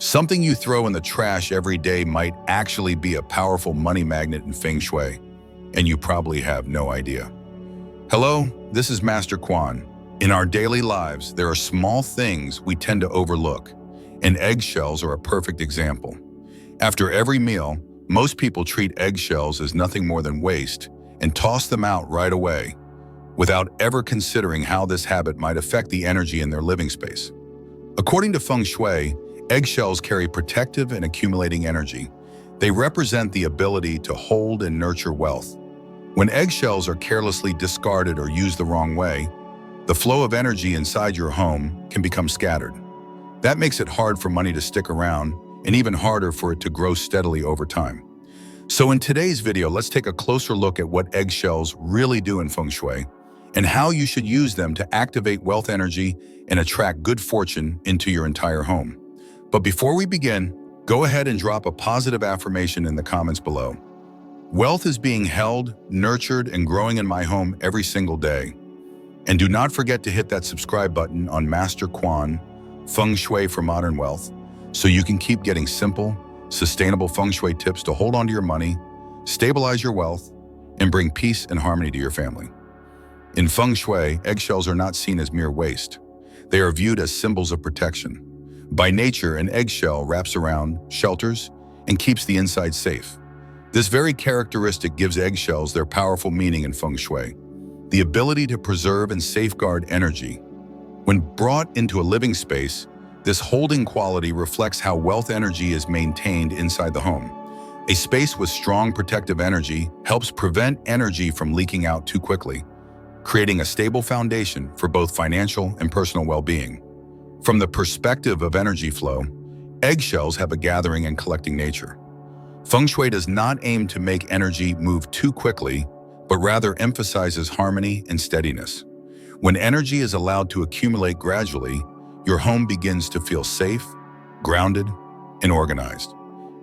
Something you throw in the trash every day might actually be a powerful money magnet in Feng Shui, and you probably have no idea. Hello, this is Master Quan. In our daily lives, there are small things we tend to overlook, and eggshells are a perfect example. After every meal, most people treat eggshells as nothing more than waste and toss them out right away, without ever considering how this habit might affect the energy in their living space. According to Feng Shui, eggshells carry protective and accumulating energy. They represent the ability to hold and nurture wealth. When eggshells are carelessly discarded or used the wrong way, the flow of energy inside your home can become scattered. That makes it hard for money to stick around and even harder for it to grow steadily over time. So in today's video, let's take a closer look at what eggshells really do in Feng Shui and how you should use them to activate wealth energy and attract good fortune into your entire home. But before we begin, go ahead and drop a positive affirmation in the comments below. Wealth is being held, nurtured, and growing in my home every single day. And do not forget to hit that subscribe button on Master Quan, Feng Shui for Modern Wealth, so you can keep getting simple, sustainable Feng Shui tips to hold onto your money, stabilize your wealth, and bring peace and harmony to your family. In Feng Shui, eggshells are not seen as mere waste. They are viewed as symbols of protection. By nature, an eggshell wraps around, shelters, and keeps the inside safe. This very characteristic gives eggshells their powerful meaning in Feng Shui, the ability to preserve and safeguard energy. When brought into a living space, this holding quality reflects how wealth energy is maintained inside the home. A space with strong protective energy helps prevent energy from leaking out too quickly, creating a stable foundation for both financial and personal well-being. From the perspective of energy flow, eggshells have a gathering and collecting nature. Feng Shui does not aim to make energy move too quickly, but rather emphasizes harmony and steadiness. When energy is allowed to accumulate gradually, your home begins to feel safe, grounded, and organized.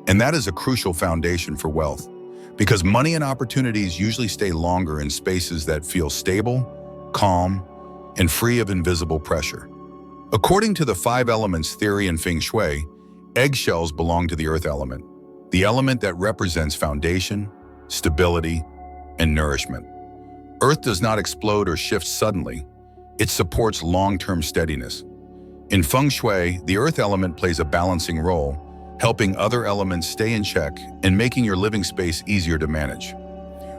And that is a crucial foundation for wealth, because money and opportunities usually stay longer in spaces that feel stable, calm, and free of invisible pressure. According to the 5 elements theory in Feng Shui, eggshells belong to the earth element, the element that represents foundation, stability, and nourishment. Earth does not explode or shift suddenly. It supports long-term steadiness. In Feng Shui, the earth element plays a balancing role, helping other elements stay in check and making your living space easier to manage.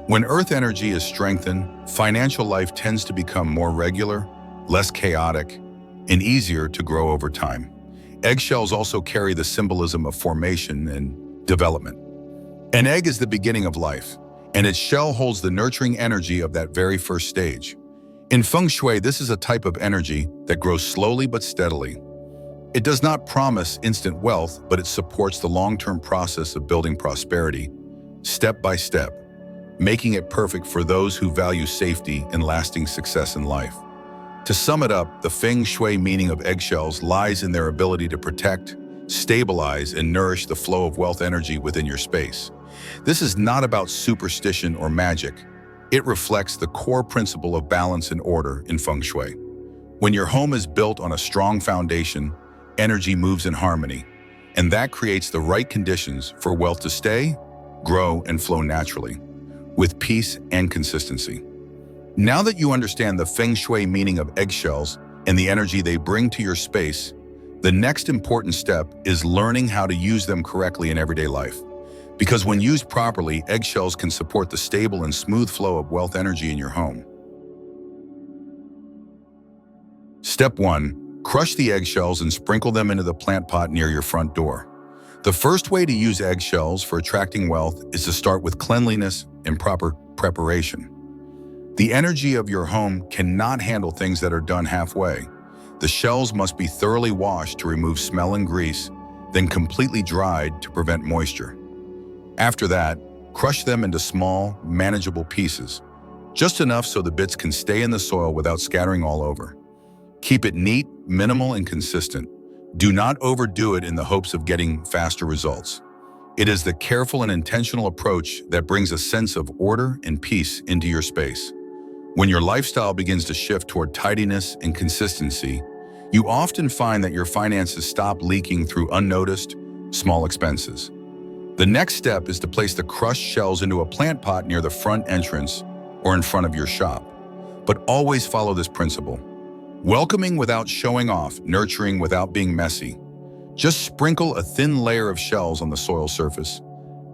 When earth energy is strengthened, financial life tends to become more regular, less chaotic, and easier to grow over time. Eggshells also carry the symbolism of formation and development. An egg is the beginning of life, and its shell holds the nurturing energy of that very first stage. In Feng Shui, this is a type of energy that grows slowly but steadily. It does not promise instant wealth, but it supports the long-term process of building prosperity, step by step, making it perfect for those who value safety and lasting success in life. To sum it up, the Feng Shui meaning of eggshells lies in their ability to protect, stabilize, and nourish the flow of wealth energy within your space. This is not about superstition or magic. It reflects the core principle of balance and order in Feng Shui. When your home is built on a strong foundation, energy moves in harmony, and that creates the right conditions for wealth to stay, grow, and flow naturally, with peace and consistency. Now that you understand the Feng Shui meaning of eggshells and the energy they bring to your space, the next important step is learning how to use them correctly in everyday life. Because when used properly, eggshells can support the stable and smooth flow of wealth energy in your home. Step 1. Crush the eggshells and sprinkle them into the plant pot near your front door. The first way to use eggshells for attracting wealth is to start with cleanliness and proper preparation. The energy of your home cannot handle things that are done halfway. The shells must be thoroughly washed to remove smell and grease, then completely dried to prevent moisture. After that, crush them into small, manageable pieces, just enough so the bits can stay in the soil without scattering all over. Keep it neat, minimal, and consistent. Do not overdo it in the hopes of getting faster results. It is the careful and intentional approach that brings a sense of order and peace into your space. When your lifestyle begins to shift toward tidiness and consistency, You often find that your finances stop leaking through unnoticed, small expenses. The next step is to place the crushed shells into a plant pot near the front entrance or in front of your shop. But always follow this principle. Welcoming without showing off, nurturing without being messy. Just sprinkle a thin layer of shells on the soil surface,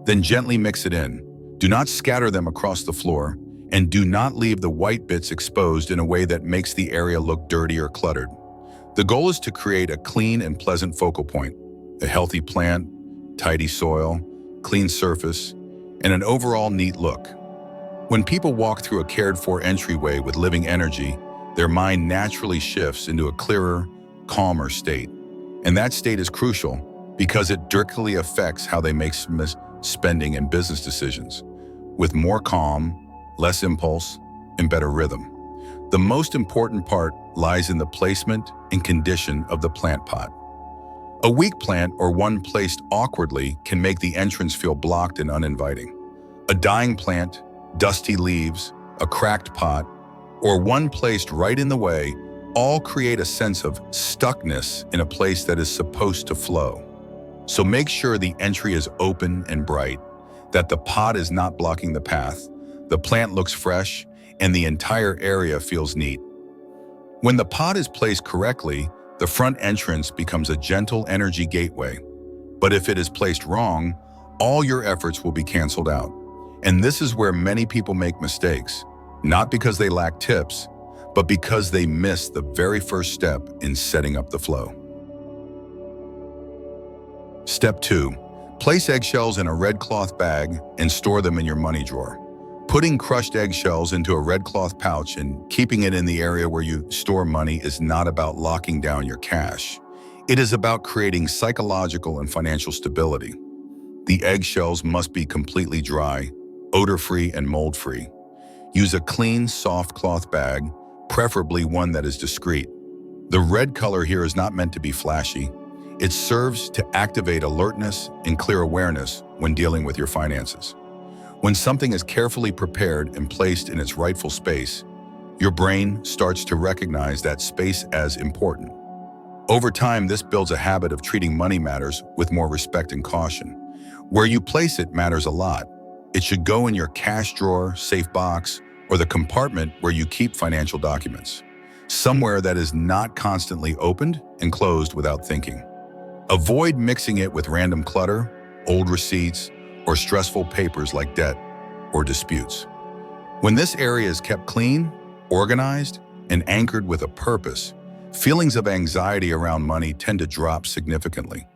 then gently mix it in. Do not scatter them across the floor, and do not leave the white bits exposed in a way that makes the area look dirty or cluttered. The goal is to create a clean and pleasant focal point, a healthy plant, tidy soil, clean surface, and an overall neat look. When people walk through a cared-for entryway with living energy, their mind naturally shifts into a clearer, calmer state. And that state is crucial because it directly affects how they make spending and business decisions, with more calm, less impulse, and better rhythm. The most important part lies in the placement and condition of the plant pot. A weak plant or one placed awkwardly can make the entrance feel blocked and uninviting. A dying plant, dusty leaves, a cracked pot, or one placed right in the way all create a sense of stuckness in a place that is supposed to flow. So make sure the entry is open and bright, that the pot is not blocking the path, the plant looks fresh, and the entire area feels neat. When the pot is placed correctly, the front entrance becomes a gentle energy gateway. But if it is placed wrong, all your efforts will be canceled out. And this is where many people make mistakes, not because they lack tips, but because they miss the very first step in setting up the flow. Step 2. Place eggshells in a red cloth bag and store them in your money drawer. Putting crushed eggshells into a red cloth pouch and keeping it in the area where you store money is not about locking down your cash. It is about creating psychological and financial stability. The eggshells must be completely dry, odor-free, and mold-free. Use a clean, soft cloth bag, preferably one that is discreet. The red color here is not meant to be flashy. It serves to activate alertness and clear awareness when dealing with your finances. When something is carefully prepared and placed in its rightful space, your brain starts to recognize that space as important. Over time, this builds a habit of treating money matters with more respect and caution. Where you place it matters a lot. It should go in your cash drawer, safe box, or the compartment where you keep financial documents. Somewhere that is not constantly opened and closed without thinking. Avoid mixing it with random clutter, old receipts, or stressful papers like debt or disputes. When this area is kept clean, organized, and anchored with a purpose, feelings of anxiety around money tend to drop significantly.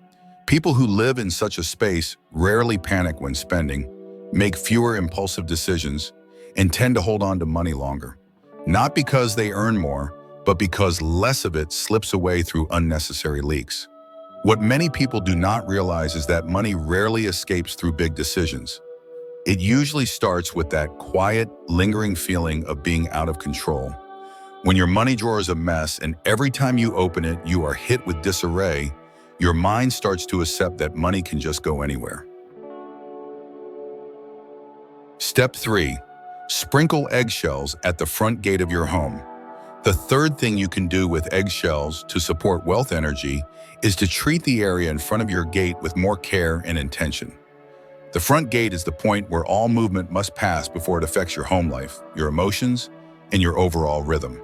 People who live in such a space rarely panic when spending, make fewer impulsive decisions, and tend to hold on to money longer. Not because they earn more, but because less of it slips away through unnecessary leaks. What many people do not realize is that money rarely escapes through big decisions. It usually starts with that quiet, lingering feeling of being out of control. When your money drawer is a mess and every time you open it, you are hit with disarray, your mind starts to accept that money can just go anywhere. Step 3. Sprinkle eggshells at the front gate of your home. The third thing you can do with eggshells to support wealth energy is to treat the area in front of your gate with more care and intention. The front gate is the point where all movement must pass before it affects your home life, your emotions, and your overall rhythm.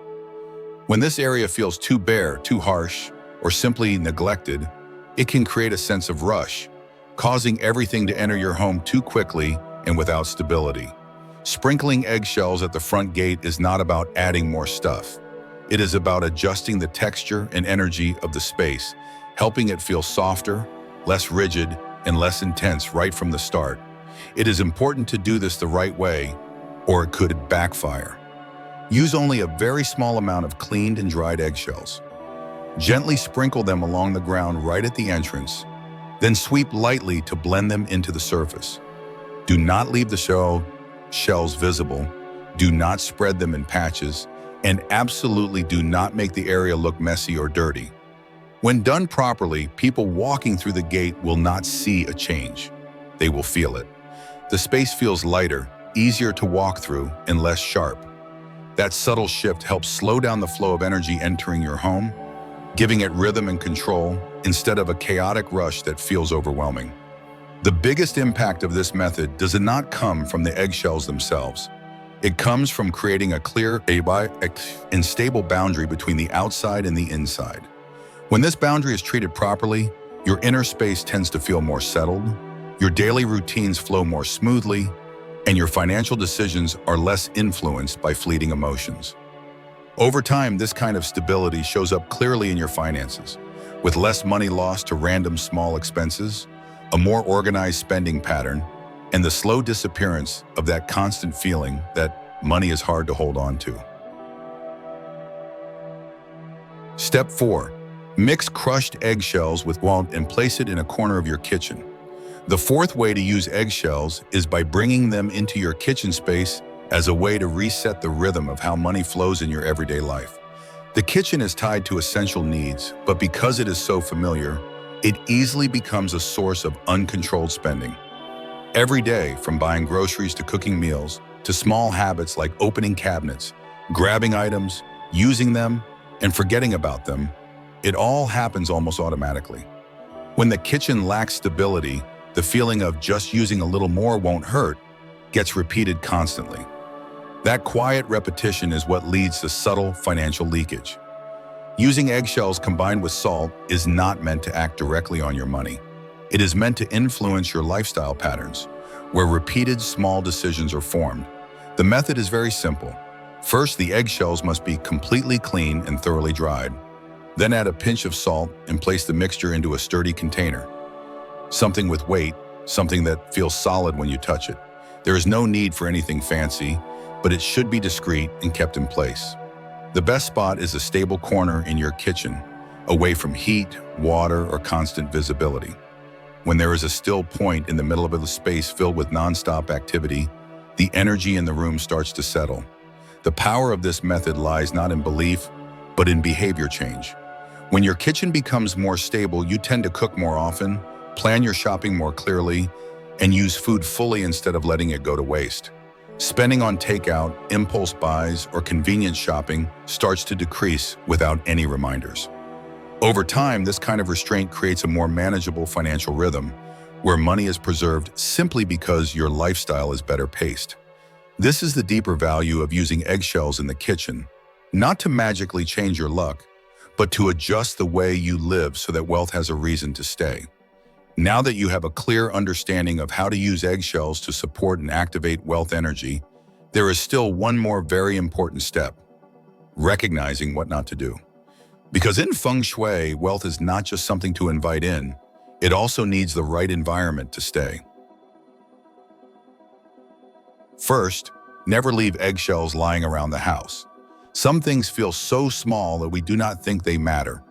When this area feels too bare, too harsh, or simply neglected, it can create a sense of rush, causing everything to enter your home too quickly and without stability. Sprinkling eggshells at the front gate is not about adding more stuff. It is about adjusting the texture and energy of the space, helping it feel softer, less rigid, and less intense right from the start. It is important to do this the right way, or it could backfire. Use only a very small amount of cleaned and dried eggshells. Gently sprinkle them along the ground right at the entrance, then sweep lightly to blend them into the surface. Do not leave the shells visible, do not spread them in patches, and absolutely do not make the area look messy or dirty. When done properly, people walking through the gate will not see a change. They will feel it. The space feels lighter, easier to walk through, and less sharp. That subtle shift helps slow down the flow of energy entering your home. giving it rhythm and control instead of a chaotic rush that feels overwhelming. The biggest impact of this method does not come from the eggshells themselves. It comes from creating a clear and stable boundary between the outside and the inside. When this boundary is treated properly, your inner space tends to feel more settled, your daily routines flow more smoothly, and your financial decisions are less influenced by fleeting emotions. Over time, this kind of stability shows up clearly in your finances, with less money lost to random small expenses, a more organized spending pattern, and the slow disappearance of that constant feeling that money is hard to hold on to. Step 4. Mix crushed eggshells with Quan and place it in a corner of your kitchen. The fourth way to use eggshells is by bringing them into your kitchen space as a way to reset the rhythm of how money flows in your everyday life. The kitchen is tied to essential needs, but because it is so familiar, it easily becomes a source of uncontrolled spending. Every day, from buying groceries to cooking meals, to small habits like opening cabinets, grabbing items, using them, and forgetting about them, it all happens almost automatically. When the kitchen lacks stability, the feeling of just using a little more won't hurt gets repeated constantly. That quiet repetition is what leads to subtle financial leakage. Using eggshells combined with salt is not meant to act directly on your money. It is meant to influence your lifestyle patterns, where repeated small decisions are formed. The method is very simple. First, the eggshells must be completely clean and thoroughly dried. Then add a pinch of salt and place the mixture into a sturdy container. Something with weight, something that feels solid when you touch it. There is no need for anything fancy, but it should be discreet and kept in place. The best spot is a stable corner in your kitchen, away from heat, water, or constant visibility. When there is a still point in the middle of a space filled with nonstop activity, the energy in the room starts to settle. The power of this method lies not in belief, but in behavior change. When your kitchen becomes more stable, you tend to cook more often, plan your shopping more clearly, and use food fully instead of letting it go to waste. Spending on takeout, impulse buys, or convenience shopping starts to decrease without any reminders. Over time, this kind of restraint creates a more manageable financial rhythm, where money is preserved simply because your lifestyle is better paced. This is the deeper value of using eggshells in the kitchen, not to magically change your luck, but to adjust the way you live so that wealth has a reason to stay. Now that you have a clear understanding of how to use eggshells to support and activate wealth energy, there is still one more very important step: recognizing what not to do. Because in Feng Shui, wealth is not just something to invite in, it also needs the right environment to stay. First, never leave eggshells lying around the house. Some things feel so small that we do not think they matter.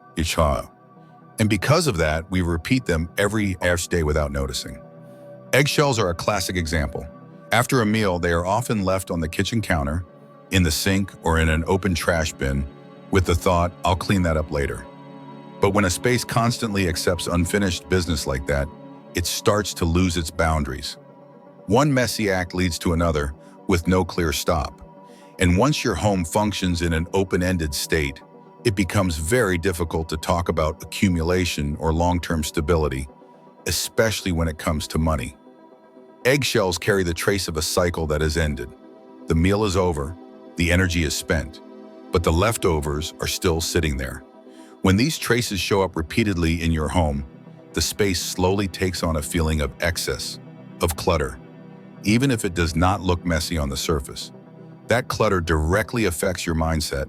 And because of that, we repeat them every day without noticing. Eggshells are a classic example. After a meal, they are often left on the kitchen counter, in the sink, or in an open trash bin, with the thought, "I'll clean that up later." But when a space constantly accepts unfinished business like that, it starts to lose its boundaries. One messy act leads to another, with no clear stop. And once your home functions in an open-ended state, it becomes very difficult to talk about accumulation or long-term stability, especially when it comes to money. Eggshells carry the trace of a cycle that has ended. The meal is over, the energy is spent, but the leftovers are still sitting there. When these traces show up repeatedly in your home, the space slowly takes on a feeling of excess, of clutter, even if it does not look messy on the surface. That clutter directly affects your mindset.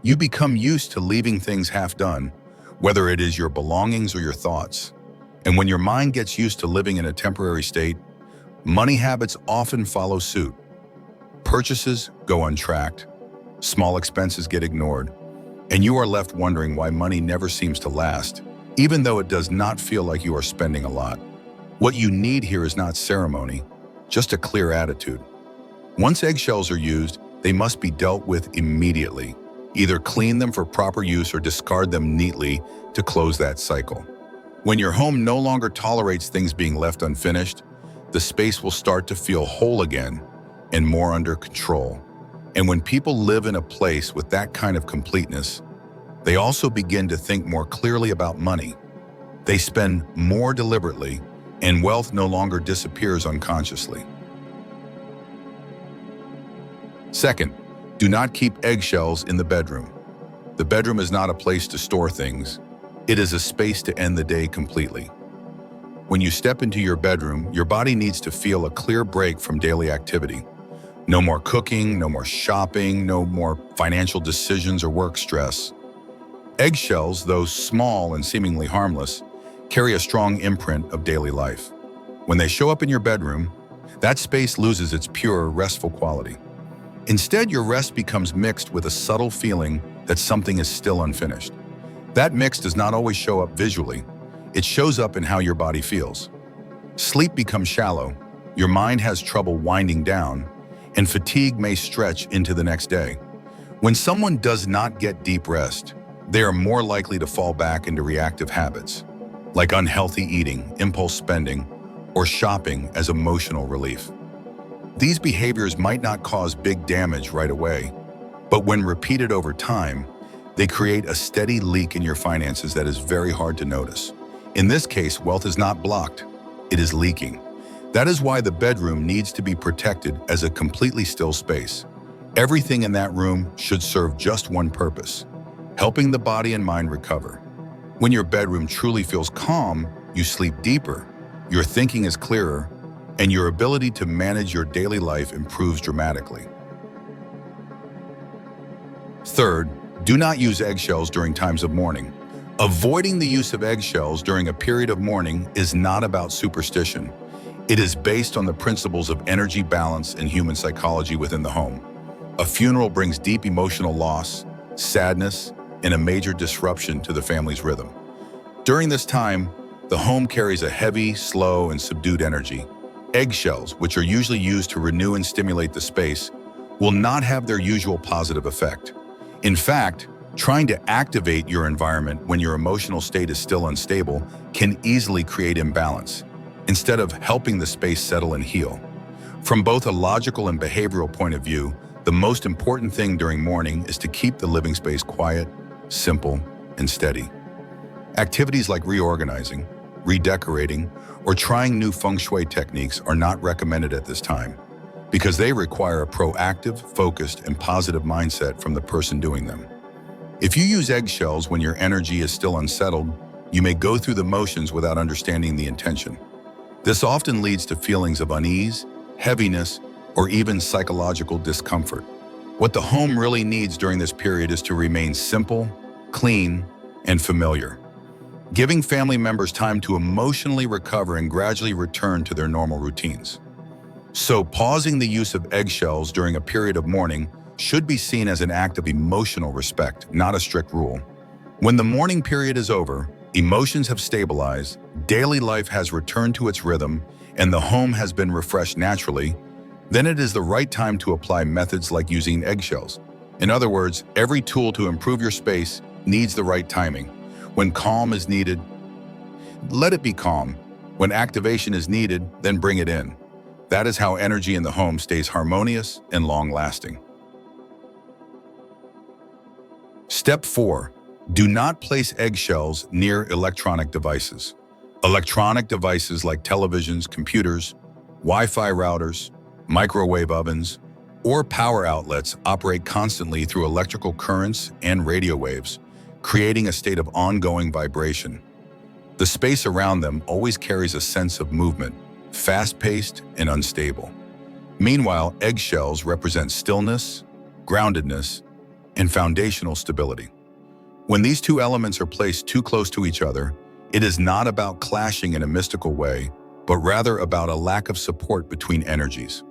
You become used to leaving things half done, whether it is your belongings or your thoughts. And when your mind gets used to living in a temporary state, money habits often follow suit. Purchases go untracked, small expenses get ignored, and you are left wondering why money never seems to last, even though it does not feel like you are spending a lot. What you need here is not ceremony, just a clear attitude. Once eggshells are used, they must be dealt with immediately. Either clean them for proper use or discard them neatly to close that cycle. When your home no longer tolerates things being left unfinished, the space will start to feel whole again and more under control. And when people live in a place with that kind of completeness, They also begin to think more clearly about money. They spend more deliberately, and wealth no longer disappears unconsciously. Second, do not keep eggshells in the bedroom. The bedroom is not a place to store things. It is a space to end the day completely. When you step into your bedroom, your body needs to feel a clear break from daily activity. No more cooking, no more shopping, no more financial decisions or work stress. Eggshells, though small and seemingly harmless, carry a strong imprint of daily life. When they show up in your bedroom, that space loses its pure, restful quality. Instead, your rest becomes mixed with a subtle feeling that something is still unfinished. That mix does not always show up visually. It shows up in how your body feels. Sleep becomes shallow, your mind has trouble winding down, and fatigue may stretch into the next day. When someone does not get deep rest, they are more likely to fall back into reactive habits, like unhealthy eating, impulse spending, or shopping as emotional relief. These behaviors might not cause big damage right away, but when repeated over time, they create a steady leak in your finances that is very hard to notice. In this case, wealth is not blocked, it is leaking. That is why the bedroom needs to be protected as a completely still space. Everything in that room should serve just one purpose: helping the body and mind recover. When your bedroom truly feels calm, you sleep deeper, your thinking is clearer, and your ability to manage your daily life improves dramatically. Third, do not use eggshells during times of mourning. Avoiding the use of eggshells during a period of mourning is not about superstition. It is based on the principles of energy balance and human psychology within the home. A funeral brings deep emotional loss, sadness, and a major disruption to the family's rhythm. During this time, the home carries a heavy, slow, and subdued energy. Eggshells, which are usually used to renew and stimulate the space, will not have their usual positive effect. In fact, trying to activate your environment when your emotional state is still unstable can easily create imbalance, instead of helping the space settle and heal. From both a logical and behavioral point of view, the most important thing during mourning is to keep the living space quiet, simple, and steady. Activities like reorganizing, redecorating, or trying new Feng Shui techniques are not recommended at this time, because they require a proactive, focused, and positive mindset from the person doing them. If you use eggshells when your energy is still unsettled, you may go through the motions without understanding the intention. This often leads to feelings of unease, heaviness, or even psychological discomfort. What the home really needs during this period is to remain simple, clean, and familiar, giving family members time to emotionally recover and gradually return to their normal routines. So, pausing the use of eggshells during a period of mourning should be seen as an act of emotional respect, not a strict rule. When the mourning period is over, emotions have stabilized, daily life has returned to its rhythm, and the home has been refreshed naturally, then it is the right time to apply methods like using eggshells. In other words, every tool to improve your space needs the right timing. When calm is needed, let it be calm. When activation is needed, then bring it in. That is how energy in the home stays harmonious and long-lasting. Step 4. Do not place eggshells near electronic devices. Electronic devices like televisions, computers, Wi-Fi routers, microwave ovens, or power outlets operate constantly through electrical currents and radio waves, creating a state of ongoing vibration. The space around them always carries a sense of movement, fast-paced and unstable. Meanwhile, eggshells represent stillness, groundedness, and foundational stability. When these two elements are placed too close to each other, it is not about clashing in a mystical way, but rather about a lack of support between energies.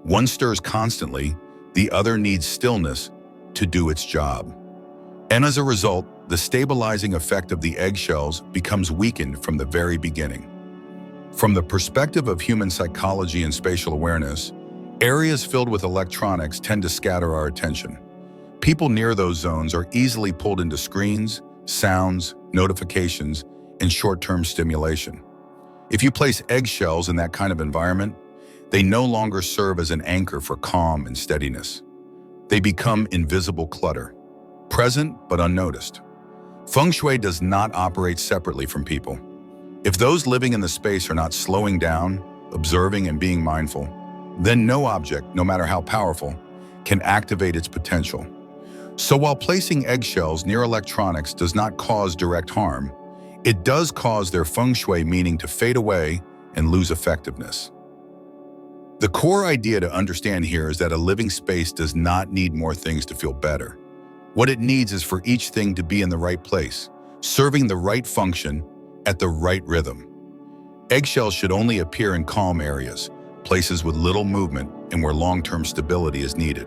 One stirs constantly, the other needs stillness to do its job. And as a result, the stabilizing effect of the eggshells becomes weakened from the very beginning. From the perspective of human psychology and spatial awareness, areas filled with electronics tend to scatter our attention. People near those zones are easily pulled into screens, sounds, notifications, and short-term stimulation. If you place eggshells in that kind of environment, they no longer serve as an anchor for calm and steadiness. They become invisible clutter, present but unnoticed. Feng Shui does not operate separately from people. If those living in the space are not slowing down, observing, and being mindful, then no object, no matter how powerful, can activate its potential. So while placing eggshells near electronics does not cause direct harm, it does cause their Feng Shui meaning to fade away and lose effectiveness. The core idea to understand here is that a living space does not need more things to feel better. What it needs is for each thing to be in the right place, serving the right function at the right rhythm. Eggshells should only appear in calm areas, places with little movement and where long-term stability is needed.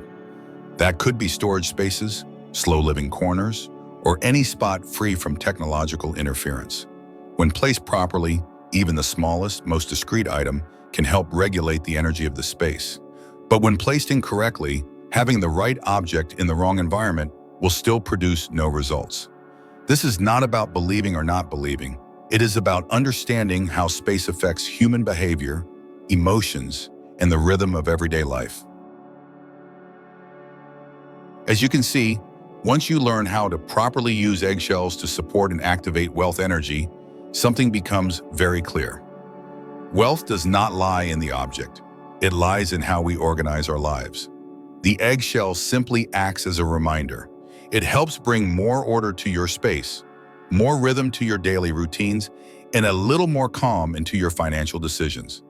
That could be storage spaces, slow-living corners, or any spot free from technological interference. When placed properly, even the smallest, most discreet item can help regulate the energy of the space. But when placed incorrectly, having the right object in the wrong environment will still produce no results. This is not about believing or not believing. It is about understanding how space affects human behavior, emotions, and the rhythm of everyday life. As you can see, once you learn how to properly use eggshells to support and activate wealth energy, something becomes very clear. Wealth does not lie in the object. It lies in how we organize our lives. The eggshell simply acts as a reminder. It helps bring more order to your space, more rhythm to your daily routines, and a little more calm into your financial decisions.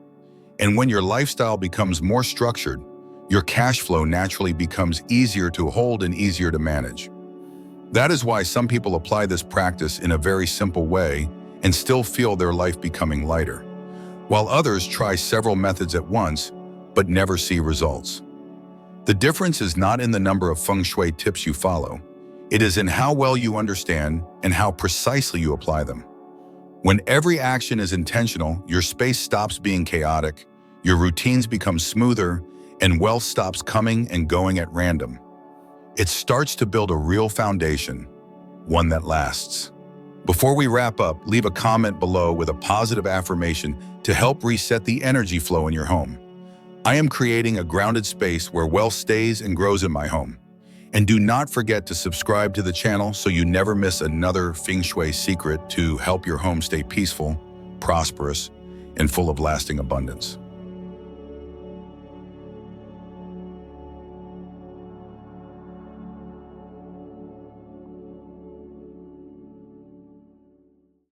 And when your lifestyle becomes more structured, your cash flow naturally becomes easier to hold and easier to manage. That is why some people apply this practice in a very simple way and still feel their life becoming lighter, while others try several methods at once but never see results. The difference is not in the number of Feng Shui tips you follow. It is in how well you understand and how precisely you apply them. When every action is intentional, your space stops being chaotic, your routines become smoother, and wealth stops coming and going at random. It starts to build a real foundation, one that lasts. Before we wrap up, leave a comment below with a positive affirmation to help reset the energy flow in your home. I am creating a grounded space where wealth stays and grows in my home. And do not forget to subscribe to the channel so you never miss another Feng Shui secret to help your home stay peaceful, prosperous, and full of lasting abundance.